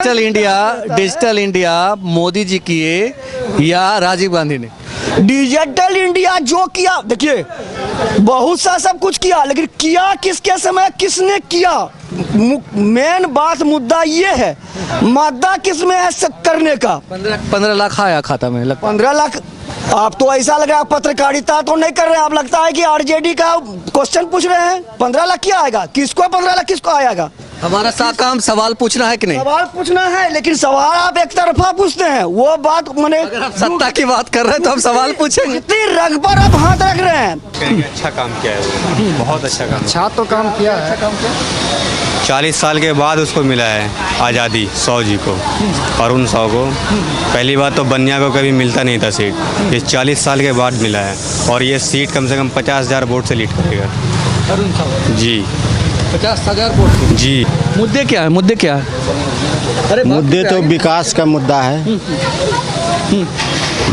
Digital India Modi ji किए या राजीव गांधी ने? डिजिटल इंडिया जो किया, देखिए बहुत सा सब कुछ किया, लेकिन किया किसके समय किसने किया, मेन बात मुद्दा ये है। मादा किस में है करने का? 15 लाख आया खाता में। 15 लाख। आप तो ऐसा लग रहा है पत्रकारिता तो नहीं कर रहे हैं, आप लगता है कि आरजेडी का क्वेश्चन पूछ रहे हैं। 15 लाख क्या आएगा, किसको 15 लाख किसको आएगा? हमारा काम सवाल पूछना है कि नहीं? सवाल पूछना है, लेकिन सवाल आप एक तरफा पूछते हैं। वो बात मैंने सत्ता की बात कर रहे हैं तो हम सवाल पूछेंगे। इतनी रग पर आप हाथ रख रहे हैं। अच्छा काम किया है, बहुत अच्छा काम। अच्छा तो काम किया है। 40 साल के बाद उसको मिला है आज़ादी, 100 जी को, अरुण 100 को। पहली बात तो बनिया को कभी मिलता नहीं था सीट, ये 40 साल के बाद मिला है। और ये सीट कम से कम 50,000 वोट से लीड करेगा। अरुण साहब जी 50,000 वोट। जी। मुद्दे क्या है? अरे मुद्दे तो विकास का मुद्दा है।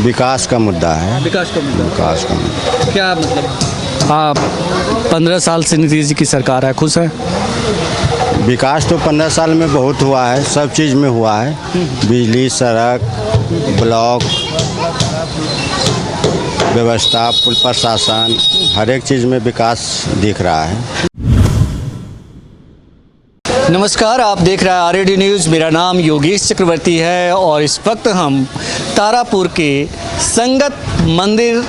विकास का मुद्दा है। विकास का मुद्दा क्या मतलब? आप 15 साल से नीतीश जी की सरकार है, खुश है? विकास तो 15 साल में बहुत हुआ है, सब चीज़ में हुआ है। बिजली, सड़क, ब्लॉक व्यवस्था, पुल प्रशासन, हर एक चीज़ में विकास दिख रहा है। नमस्कार, आप देख रहे हैं आरएडी न्यूज़। मेरा नाम योगेश चक्रवर्ती है और इस वक्त हम तारापुर के संगत मंदिर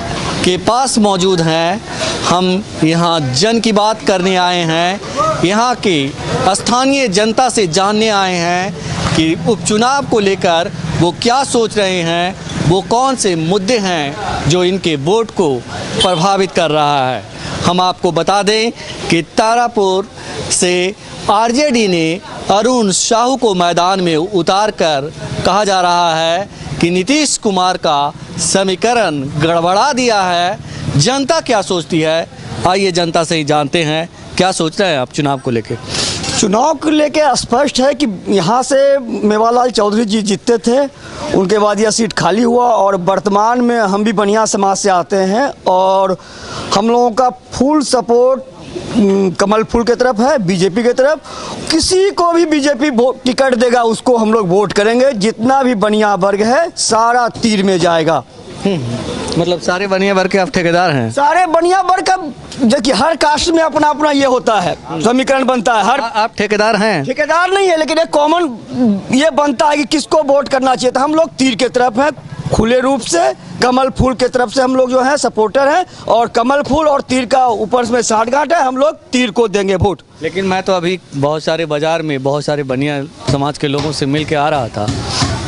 के पास मौजूद हैं। हम यहाँ जन की बात करने आए हैं, यहाँ के स्थानीय जनता से जानने आए हैं कि उपचुनाव को लेकर वो क्या सोच रहे हैं, वो कौन से मुद्दे हैं जो इनके वोट को प्रभावित कर रहा है। हम आपको बता दें कि तारापुर से आरजेडी ने अरुण साहू को मैदान में उतार कर कहा जा रहा है कि नीतीश कुमार का समीकरण गड़बड़ा दिया है। जनता क्या सोचती है, आइए जनता से ही जानते हैं क्या सोच रहे हैं आप चुनाव को लेके। चुनाव को लेके स्पष्ट है कि यहाँ से मेवालाल चौधरी जी जीतते थे, उनके बाद यह सीट खाली हुआ और वर्तमान में हम भी बनिया समाज से आते हैं और हम लोगों का फुल सपोर्ट कमल फूल की तरफ है, बीजेपी की तरफ। किसी को भी बीजेपी टिकट देगा उसको हम लोग वोट करेंगे। जितना भी बनिया वर्ग है सारा तीर में जाएगा। मतलब सारे बनिया वर्ग के आप ठेकेदार हैं? सारे बनिया वर्ग का देखिए, हर कास्ट में अपना अपना ये होता है, समीकरण बनता है। हर आप ठेकेदार हैं? ठेकेदार नहीं है, लेकिन एक कॉमन ये बनता है कि किसको वोट करना चाहिए। तो हम लोग तीर की तरफ हैं, खुले रूप से कमल फूल की तरफ से हम लोग जो है सपोर्टर हैं और कमल फूल और तीर का ऊपर में साठगांठ है, हम लोग तीर को देंगे वोट। लेकिन मैं तो अभी बहुत सारे बाजार में बहुत सारे बनिया समाज के लोगों से मिल के आ रहा था,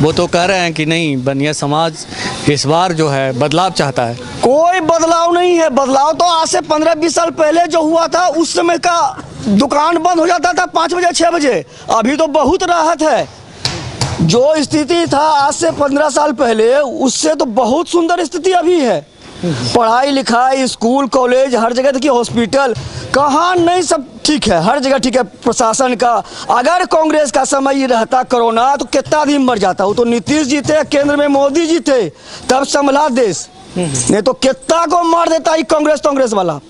वो तो कह रहे हैं कि नहीं, बनिया समाज इस बार जो है बदलाव चाहता है। कोई बदलाव नहीं है। बदलाव तो आज से 15-20 साल पहले जो हुआ था, उस समय का दुकान बंद हो जाता था 5 बजे 6 बजे। अभी तो बहुत राहत है। जो स्थिति था आज से 15 साल पहले, उससे तो बहुत सुंदर स्थिति अभी है। पढ़ाई लिखाई, स्कूल कॉलेज, हर जगह देखिए, हॉस्पिटल, कहाँ नहीं, सब ठीक है, हर जगह ठीक है। प्रशासन का, अगर कांग्रेस का समय ही रहता कोरोना तो कितना आदमी मर जाता। वो तो नीतीश जी थे, केंद्र में मोदी जी थे, तब संभला देश, नहीं तो कितना को मार देता ही कांग्रेस वाला।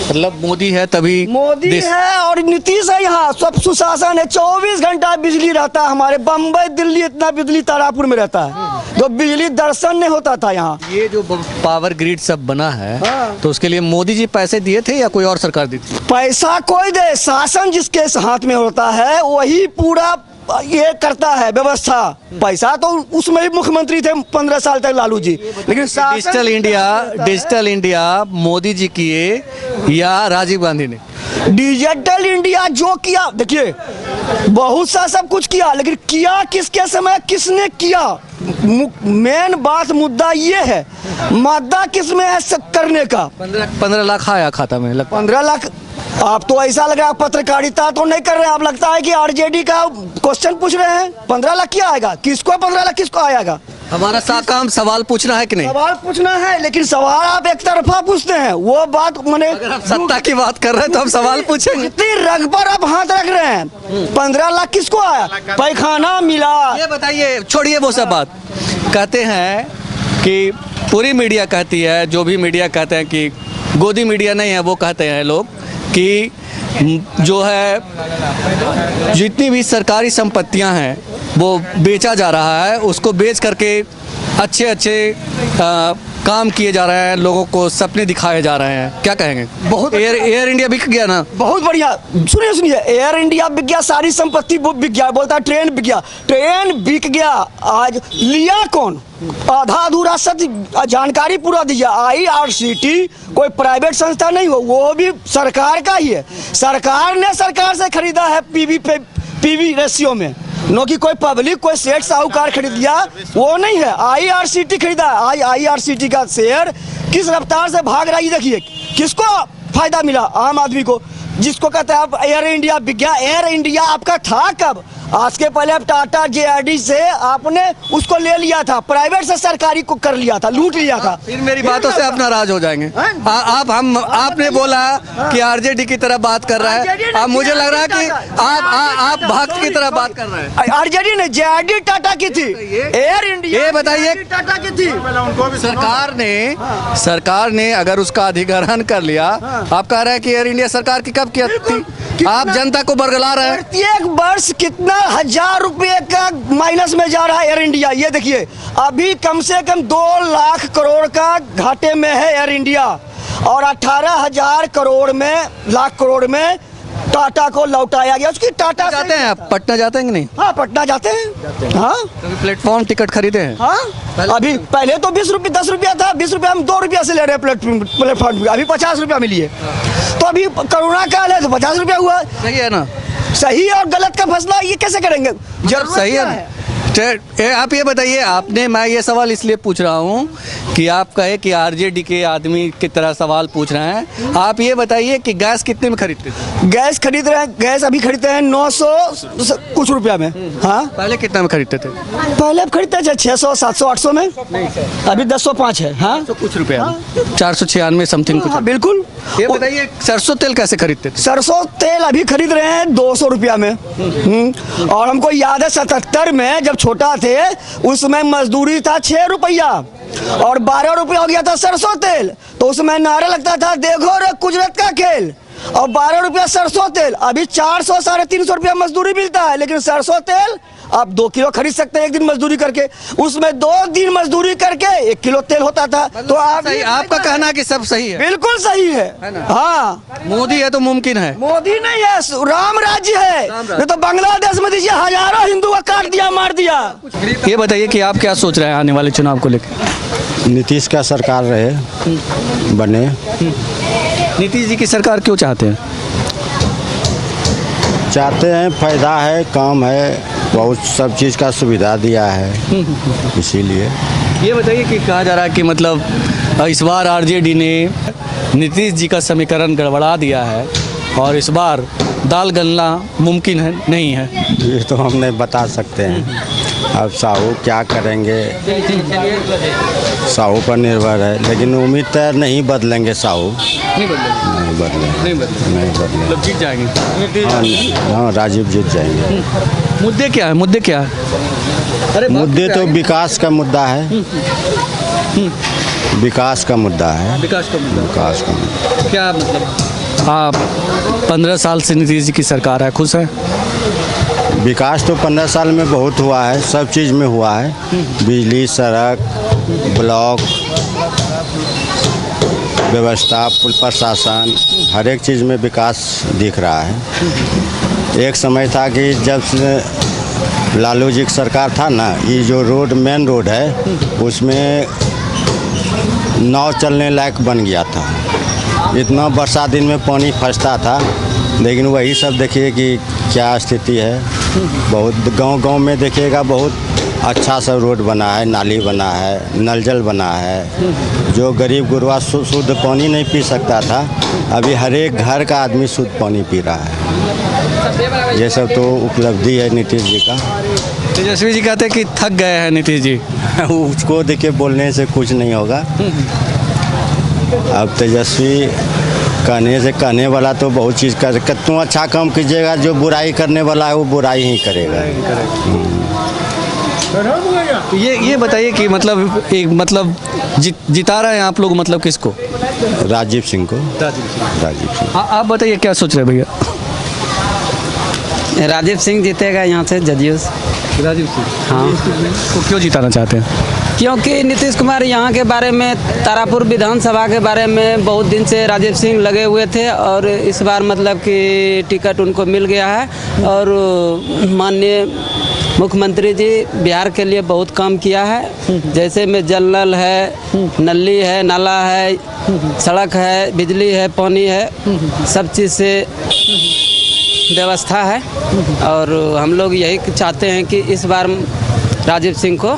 मतलब मोदी है तभी मोदी है और नीतीश है, यहाँ सब सुशासन है। 24 घंटा बिजली रहता है। हमारे बम्बई दिल्ली इतना बिजली तारापुर में रहता है, तो बिजली दर्शन नहीं होता था यहाँ। ये जो पावर ग्रिड सब बना है, हाँ। तो उसके लिए मोदी जी पैसे दिए थे या कोई और सरकार दी थी? पैसा कोई दे, शासन जिसके हाथ में होता है वही पूरा ये करता है व्यवस्था। पैसा तो उसमें ही मुख्यमंत्री थे 15 साल तक लालू जी, लेकिन डिजिटल इंडिया मोदी जी किए या राजीव गांधी ने? डिजिटल इंडिया जो किया, देखिए बहुत सा सब कुछ किया, लेकिन किया किसके समय किसने किया, मेन बात मुद्दा ये है। मादा किस में है करने का? 15 लाख आया खाता में। 15 लाख। आप तो ऐसा लग रहा है पत्रकारिता तो नहीं कर रहे हैं, आप लगता है कि आरजेडी का क्वेश्चन पूछ रहे हैं। 15 लाख क्या आएगा, किसको 15 लाख किसको आएगा? हमारा काम सवाल पूछना है कि नहीं? सवाल पूछना है, लेकिन सवाल आप एक तरफा पूछते हैं। वो बात मैंने सत्ता की बात कर रहे हैं तो हम सवाल पूछेंगे। इतनी रग पर आप हाथ रख रहे हैं। 15 लाख किसको आया? पैखाना मिला? ये बताइए, छोड़िए वो सब बात। कहते हैं कि पूरी मीडिया कहती है, जो भी मीडिया कहते हैं कि गोदी मीडिया नहीं है, वो कहते हैं लोग कि जो है जितनी भी सरकारी संपत्तियां हैं वो बेचा जा रहा है, उसको बेच करके अच्छे अच्छे काम किए जा रहे हैं, लोगों को सपने दिखाए जा रहे हैं। क्या कहेंगे? बहुत एयर इंडिया बिक गया ना? बहुत बढ़िया। सुनिए सुनिए, एयर इंडिया बिक गया, सारी संपत्ति बिक गया, बोलता है ट्रेन बिक गया। ट्रेन बिक गया, आज लिया कौन? आधा अधूरा सत्य जानकारी पूरा दीजिए। IRCT कोई प्राइवेट संस्था नहीं हो, वो भी सरकार का ही है। सरकार ने सरकार से खरीदा है पीवी रेशियो में, नो कि कोई पब्लिक कोई सेठ साहूकार खरीद लिया, वो नहीं है। IRCT खरीदा है। आज IRCT का शेयर किस रफ्तार से भाग रहा है ये देखिए। किसको फायदा मिला? आम आदमी को। जिसको कहते हैं आप एयर इंडिया बिक गया। एयर इंडिया आपका था कब? आज के पहले टाटा JRD से आपने उसको ले लिया था, प्राइवेट से सरकारी को कर लिया था, लूट लिया था। फिर मेरी बातों से आप नाराज हो जाएंगे। आपने बोला कि RJD की तरह बात कर रहा है। अब मुझे लग रहा है कि आप भक्त की तरह बात कर रहे हैं। RJD ने JRD टाटा की थी, एयर इंडिया ये बताइए, टाटा की थी। सरकार ने अगर उसका अधिग्रहण कर लिया, आप कह रहे हैं कि एयर इंडिया सरकार की कब की थी? आप जनता को बरगला रहे हैं। प्रत्येक वर्ष कितना 1000 रुपए का माइनस में जा रहा है एयर इंडिया। ये देखिए, अभी कम से कम 2 लाख करोड़ का घाटे में है एयर इंडिया, और 18,000 लाख करोड़ में टाटा को लौटाया गया। उसकी टाटा जाते हैं आप पटना जाते हैं कि नहीं? हाँ, पटना जाते हैं। हाँ, कभी प्लेटफॉर्म टिकट खरीदे हैं? हाँ, अभी पहले तो 20 रुपये 10 रुपया था, 20 रुपया हम 2 रुपया से ले रहे हैं प्लेटफॉर्म। अभी 50 रुपया मिली है। तो अभी कोरोना काल है तो 50 रुपया हुआ। सही है ना? सही और गलत का फैसला ये कैसे करेंगे? जरूर सही है। आप ये बताइए, मैं ये सवाल इसलिए पूछ रहा हूँ कि आप कहे कि RJD के आदमी की तरह सवाल पूछ रहे हैं। आप ये बताइए कि गैस कितने में खरीदते थे? गैस खरीद रहे हैं, गैस अभी खरीदते हैं 900 कुछ रुपया में। हाँ, पहले कितना में खरीदते थे? पहले खरीदते थे 600 700 800 में, अभी 1005 है। हाँ, तो कुछ रुपया 496 समथिंग कुछ। हाँ, बिल्कुल। ये बताइए, सरसों तेल कैसे खरीदते थे? सरसों तेल अभी खरीद रहे हैं 200 रुपया में। और हमको याद है 77 में जब छोटा थे, उसमें मजदूरी था 6 रुपया और 12 रुपया हो गया था सरसों तेल। तो उसमें नारा लगता था, देखो रे कुजरत का खेल, और 12 रुपया सरसों तेल। अभी 400 350 रुपया मजदूरी मिलता है, लेकिन सरसों तेल आप 2 किलो खरीद सकते हैं एक दिन मजदूरी करके। उसमें 2 दिन मजदूरी करके 1 किलो तेल होता था। तो आपका कहना है कि सब सही है? बिल्कुल सही है। हाँ, मोदी है तो मुमकिन है। मोदी नहीं है, राम राज्य है। नहीं तो बांग्लादेश में दीजिए, हजारों हिंदू का काट दिया, मार दिया। ये बताइए कि आप क्या सोच रहे हैं आने वाले चुनाव को लेकर? नीतीश का सरकार रहे बने। नीतीश जी की सरकार क्यों चाहते हैं? चाहते हैं, फायदा है, काम है, बहुत सब चीज़ का सुविधा दिया है, इसीलिए। ये बताइए कि कहा जा रहा है कि मतलब इस बार RJD ने नीतीश जी का समीकरण गड़बड़ा दिया है और इस बार दाल गलना मुमकिन है नहीं है। ये तो हम नहीं बता सकते हैं, अब साहू क्या करेंगे, साहू पर निर्भर है। लेकिन उम्मीद तो नहीं बदलेंगे साहू, नहीं बदलेंगे। मतलब जीत जाएंगे। हाँ, राजीव जीत जाएंगे। मुद्दे क्या है? अरे मुद्दे तो विकास का मुद्दा है, विकास का मुद्दा है, विकास का मुद्दा। क्या मतलब आप 15 साल से नीतीश जी की सरकार है, खुश हैं? विकास तो 15 साल में बहुत हुआ है, सब चीज़ में हुआ है। बिजली, सड़क, ब्लॉक व्यवस्था, पुल प्रशासन, हर एक चीज़ में विकास दिख रहा है। एक समय था कि जब लालू जी की सरकार था ना, ये जो रोड मेन रोड है उसमें नाव चलने लायक बन गया था। इतना बरसात दिन में पानी फंसता था, लेकिन वही सब देखिए कि क्या स्थिति है। बहुत गांव में देखिएगा, बहुत अच्छा सा रोड बना है, नाली बना है, नल जल बना है। जो गरीब गुरबा शुद्ध पानी नहीं पी सकता था, अभी हर एक घर का आदमी शुद्ध पानी पी रहा है। ये सब तो उपलब्धि है नीतीश जी का। तेजस्वी जी कहते हैं कि थक गए हैं नीतीश जी। उसको देखिए बोलने से कुछ नहीं होगा। अब तेजस्वी कहने वाला तो बहुत चीज़ कर, तुम अच्छा काम कीजिएगा, जो बुराई करने वाला है वो बुराई ही करेगा। तो ये बताइए कि मतलब जिता रहे हैं आप लोग मतलब किसको? राजीव सिंह को। राजीव सिंह। आप बताइए क्या सोच रहे हैं भैया? राजीव सिंह जीतेगा यहाँ से जदयू से। राजीव सिंह। हाँ, तो क्यों जिताना चाहते हैं? क्योंकि नीतीश कुमार यहाँ के बारे में, तारापुर विधानसभा के बारे में बहुत दिन से राजीव सिंह लगे हुए थे और इस बार मतलब कि टिकट उनको मिल गया है। और माननीय मुख्यमंत्री जी बिहार के लिए बहुत काम किया है, जैसे में जल नल है, नली है, नाला है, सड़क है, बिजली है, पानी है, सब चीज़ से व्यवस्था है। और हम लोग यही चाहते हैं कि इस बार राजीव सिंह को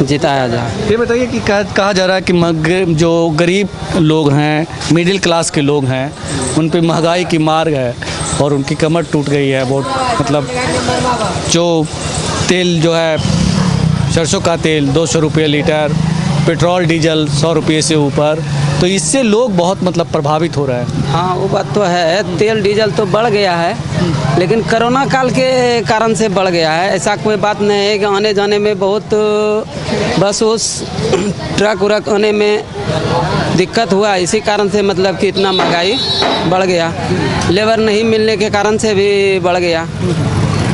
जिताया जाए। ये बताइए कि कहा जा रहा है कि जो गरीब लोग हैं, मिडिल क्लास के लोग हैं, उन पे महंगाई की मार है और उनकी कमर टूट गई है बहुत। मतलब जो तेल जो है, सरसों का तेल 200 रुपये लीटर, पेट्रोल डीजल 100 रुपये से ऊपर, तो इससे लोग बहुत मतलब प्रभावित हो रहे हैं। हाँ, वो बात तो है, तेल डीजल तो बढ़ गया है, लेकिन कोरोना काल के कारण से बढ़ गया है। ऐसा कोई बात नहीं है कि आने जाने में बहुत बस उस ट्रक उरक आने में दिक्कत हुआ, इसी कारण से मतलब कि इतना महंगाई बढ़ गया। लेबर नहीं मिलने के कारण से भी बढ़ गया।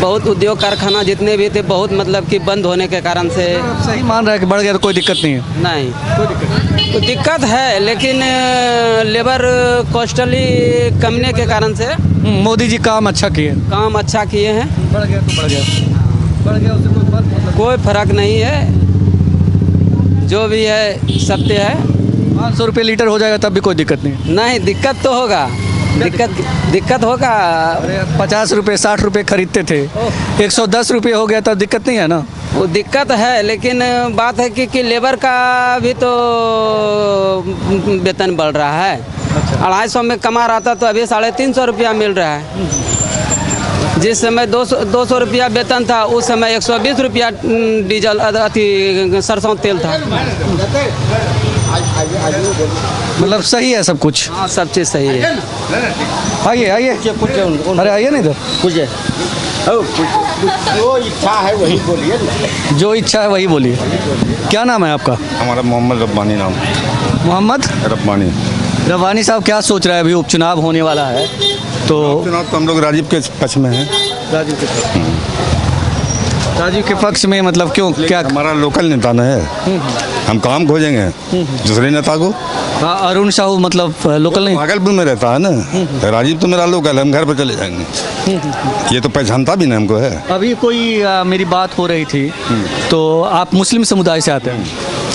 बहुत उद्योग कारखाना जितने भी थे बहुत मतलब कि बंद होने के कारण से। सही मान रहा है कि बढ़ गया तो कोई दिक्कत नहीं है? नहीं, तो दिक्कत है, लेकिन लेबर कॉस्टली कमने के कारण से मोदी जी काम अच्छा किए। काम अच्छा किए हैं। बढ़ गया तो बढ़ गया उससे कोई फर्क मतलब कोई फर्क नहीं है, जो भी है सत्य है। 500 रुपये लीटर हो जाएगा तब भी कोई दिक्कत नहीं? नहीं, दिक्कत तो होगा, दिक्कत होगा। अरे 50 रुपये 60 रुपये खरीदते थे, 110 रुपये हो गया तब दिक्कत नहीं है ना? वो दिक्कत है, लेकिन बात है कि लेबर का भी तो वेतन बढ़ रहा है। 250 में कमा रहा था तो अभी 350 रुपया मिल रहा है। जिस समय 200 रुपया वेतन था, उस समय 120 रुपया डीजल अथी सरसों तेल था। मतलब सही है सब कुछ? हाँ, सब चीज़ सही है। आइए अरे आइए ना इधर। जो इच्छा है वही बोलिए। जो इच्छा है वही बोलिए। क्या नाम है आपका? हमारा मोहम्मद रब्बानी नाम। मोहम्मद रब्बानी। रब्बानी साहब, क्या सोच रहे हैं? अभी उपचुनाव होने वाला है तो चुनाव तो हम लोग राजीव के पक्ष में हैं। राजीव के पक्ष में मतलब क्यों? क्या? हमारा लोकल नेता न है, हम काम खोजेंगे दूसरे नेता को। हाँ, अरुण साहू मतलब लोकल नहीं? भागलपुर में रहता है ना, राजीव तो मेरा लोकल है, हम घर पर चले जाएंगे। ये तो पहचानता भी नहीं हमको है। अभी कोई मेरी बात हो रही थी, तो आप मुस्लिम समुदाय से आते हैं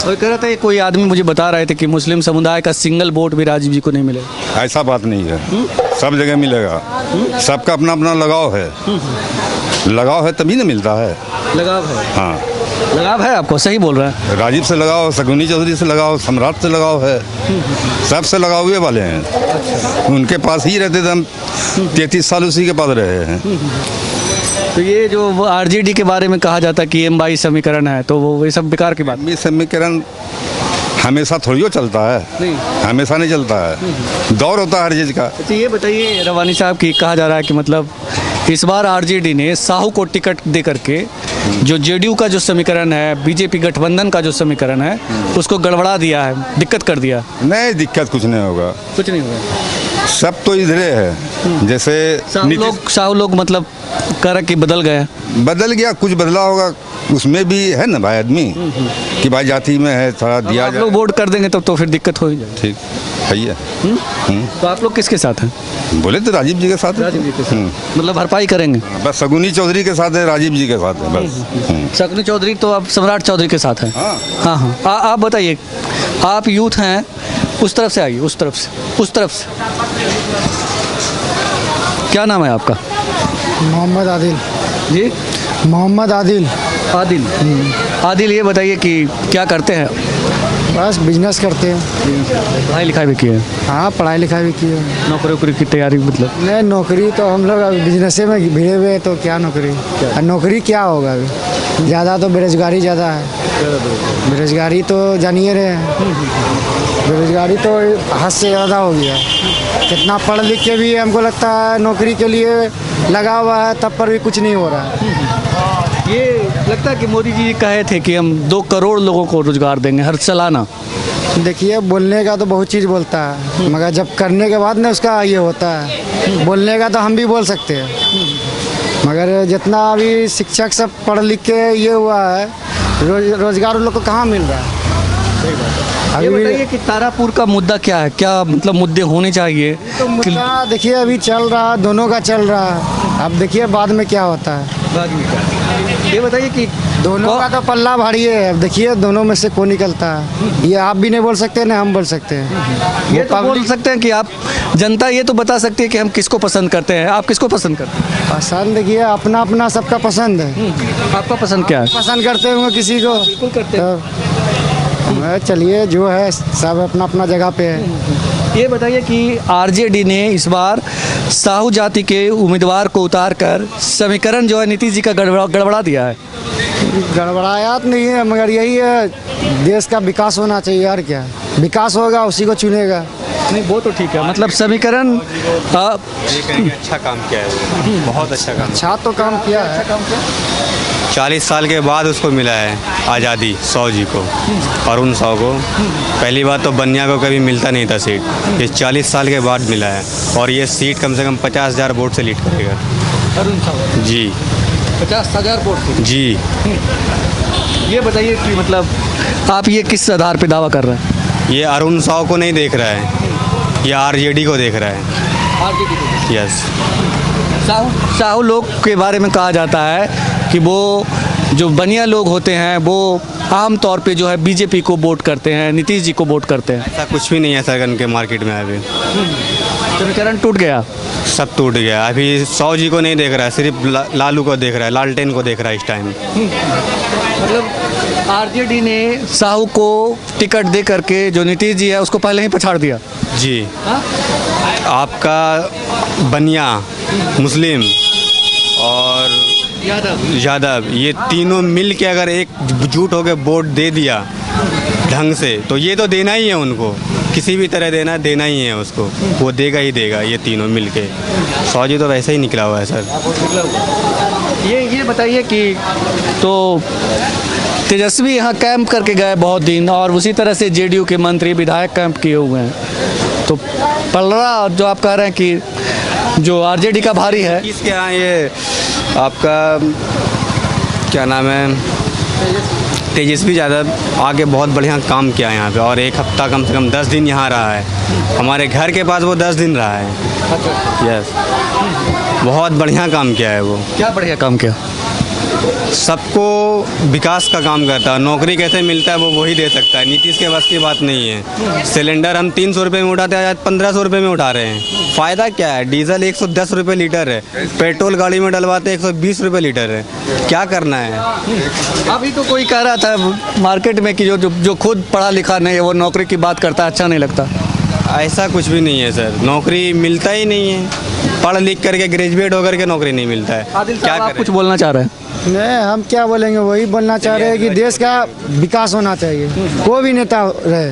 और कह रहा था कोई आदमी मुझे बता रहे थे कि मुस्लिम समुदाय का सिंगल वोट भी राजीव जी को नहीं मिलेगा। ऐसा बात नहीं है, सब जगह मिलेगा। सबका अपना अपना लगाव है, लगाव है तभी ना मिलता है। लगाव है? हाँ, लगाव है आपको? सही बोल रहे हैं। राजीव से लगाओ, शगुनी चौधरी से लगाओ, सम्राट से लगाओ है, सबसे लगाव हुए वाले हैं। उनके पास ही रहते थे हम, 33 साल उसी के पास रहे हैं। तो ये जो आरजेडी के बारे में कहा जाता है कि M22 समीकरण है, तो वो ये सब बेकार की बात? ये समीकरण हमेशा थोड़ी हो चलता है, नहीं, हमेशा नहीं चलता है, दौर होता है हर चीज़ का। अच्छा ये बताइए रवानी साहब कि कहा जा रहा है कि मतलब इस बार आरजेडी ने साहू को टिकट दे करके जो जेडीयू का जो समीकरण है, बीजेपी गठबंधन का जो समीकरण है, उसको गड़बड़ा दिया है, दिक्कत कर दिया। नहीं, दिक्कत कुछ नहीं होगा, कुछ नहीं होगा। सब तो इधरे है। जैसे साहू लोग मतलब कह रहे कि बदल गए। बदल गया, कुछ बदला होगा, उसमें भी है ना भाई आदमी कि भाई जाति में है, थोड़ा दिया आप लोग वोट कर देंगे तब तो फिर दिक्कत हो ही जाएगी। ठीक है ही है। तो आप लोग किसके साथ हैं? बोले तो राजीव जी के साथ है। राजीव जी के साथ मतलब भरपाई करेंगे? बस शगुनी चौधरी के साथ है, राजीव जी के साथ है बस। शगुनी चौधरी तो अब सम्राट चौधरी के साथ है। हाँ हाँ, आप बताइए, आप यूथ हैं, उस तरफ से आइए, उस तरफ से। क्या नाम है आपका? मोहम्मद आदिल। जी, मोहम्मद आदिल। आदिल ये बताइए कि क्या करते हैं? बस बिजनेस करते हैं। पढ़ाई लिखाई भी की है? हाँ, पढ़ाई लिखाई भी की है। नौकरी वोकरी की तैयारी मतलब? नहीं, नौकरी तो हम लोग अभी बिजनेस में भिड़े हुए हैं, तो क्या नौकरी? नौकरी क्या होगा अभी? ज़्यादा तो बेरोजगारी ज़्यादा है। बेरोजगारी तो जानिए रहे हैं, बेरोजगारी तो हद से ज़्यादा हो गया। कितना पढ़ लिख के भी हमको लगता है नौकरी के लिए लगा हुआ है, तब पर भी कुछ नहीं हो रहा है। ये लगता है कि मोदी जी कहे थे कि हम 2 करोड़ लोगों को रोजगार देंगे हर सालाना। देखिए बोलने का तो बहुत चीज़ बोलता है, मगर जब करने के बाद ना उसका ये होता है। बोलने का तो हम भी बोल सकते हैं, मगर जितना अभी शिक्षक सब पढ़ लिख के ये हुआ है, रोजगार उन लोग को कहाँ मिल रहा है। ये बताइए कि तारापुर का मुद्दा क्या है, क्या मतलब मुद्दे होने चाहिए? तो मुद्दा देखिए अभी चल रहा है, दोनों का चल रहा है। अब देखिए बाद में क्या होता है। ये बताइए कि दोनों का तो पल्ला भारी है। अब देखिए दोनों में से कौन निकलता है, ये आप भी नहीं बोल सकते ना हम बोल सकते हैं। ये तो बोल सकते हैं कि आप जनता ये तो बता सकती है कि हम किसको पसंद करते हैं। आप किसको पसंद करते हैं? पसंद देखिए अपना अपना सबका पसंद है। आपका पसंद क्या है? पसंद करते होंगे किसी को, बिल्कुल करते हैं। तो चलिए जो है सब अपना अपना जगह पे है। ये बताइए कि आरजेडी ने इस बार साहू जाति के उम्मीदवार को उतार कर समीकरण जो है नीतीश जी का गड़बड़ा दिया है। गड़बड़ाया तो नहीं है, मगर यही है देश का विकास होना चाहिए। और क्या विकास होगा उसी को चुनेगा। नहीं वो तो ठीक है, मतलब समीकरण ये कहेंगे अच्छा काम किया है, बहुत अच्छा काम। अच्छा तो काम किया है। 40 साल के बाद उसको मिला है आज़ादी, 100 जी को, अरुण 100 को। पहली बात तो बनिया को कभी मिलता नहीं था सीट, ये 40 साल के बाद मिला है। और ये सीट कम से कम 50,000 वोट से लीड करेगा। अरुण साहब जी 50,000 वोट से। जी। ये बताइए कि मतलब आप ये किस आधार पे दावा कर रहे हैं? ये अरुण 100 को नहीं देख रहा है, ये आरजेडी को देख रहा है। आरजेडी को। यस। साहू लोग के बारे में कहा जाता है कि वो जो बनिया लोग होते हैं वो आम तौर पे जो है बीजेपी को वोट करते हैं, नीतीश जी को वोट करते हैं। ऐसा कुछ भी नहीं है सर, उनके मार्केट में अभी समीकरण टूट गया, सब टूट गया। अभी 100 जी को नहीं देख रहा है, सिर्फ लालू को देख रहा है, लालटेन को देख रहा है इस टाइम। मतलब आरजेडी ने साहू को टिकट दे करके जो नीतीश जी है उसको पहले ही पछाड़ दिया। जी। आपका बनिया, मुस्लिम और यादव, ये तीनों मिल के अगर एकजुट होकर वोट दे दिया ढंग से, तो ये तो देना ही है उनको, किसी भी तरह देना ही है उसको, वो देगा ही देगा। ये तीनों मिल के 100 जी तो वैसे ही निकला हुआ है सर। ये बताइए कि तो तेजस्वी यहाँ कैंप करके गए बहुत दिन, और उसी तरह से जेडीयू के मंत्री विधायक कैंप किए हुए हैं, तो पलड़ा जो आप कह रहे हैं कि जो आरजेडी का भारी है। इसके यहाँ ये आपका क्या नाम है, तेजस्वी यादव आके बहुत बढ़िया काम किया यहाँ पे, और एक हफ्ता कम से कम 10 दिन यहाँ रहा है। हमारे घर के पास वो 10 दिन रहा है। यस, बहुत बढ़िया काम किया है वो। क्या बढ़िया काम किया? सबको विकास का काम करता है। नौकरी कैसे मिलता है वो वही दे सकता है, नीतीश के बस की बात नहीं है। सिलेंडर हम 300 रुपये में उठाते हैं, आज 1500 रुपये में उठा रहे हैं। फ़ायदा क्या है? डीजल 110 रुपये लीटर है, पेट्रोल गाड़ी में डलवाते हैं 120 रुपये लीटर है। क्या करना है? अभी तो कोई कह रहा था मार्केट में कि जो खुद पढ़ा लिखा नहीं है वो नौकरी की बात करता है, अच्छा नहीं लगता। ऐसा कुछ भी नहीं है सर, नौकरी मिलता ही नहीं है। पढ़ लिख करके ग्रेजुएट होकर के नौकरी नहीं मिलता है। क्या आप कुछ बोलना चाह रहे हैं? नहीं हम क्या बोलेंगे, वही बोलना चाह रहे हैं कि देश का विकास होना चाहिए, कोई भी नेता रहे।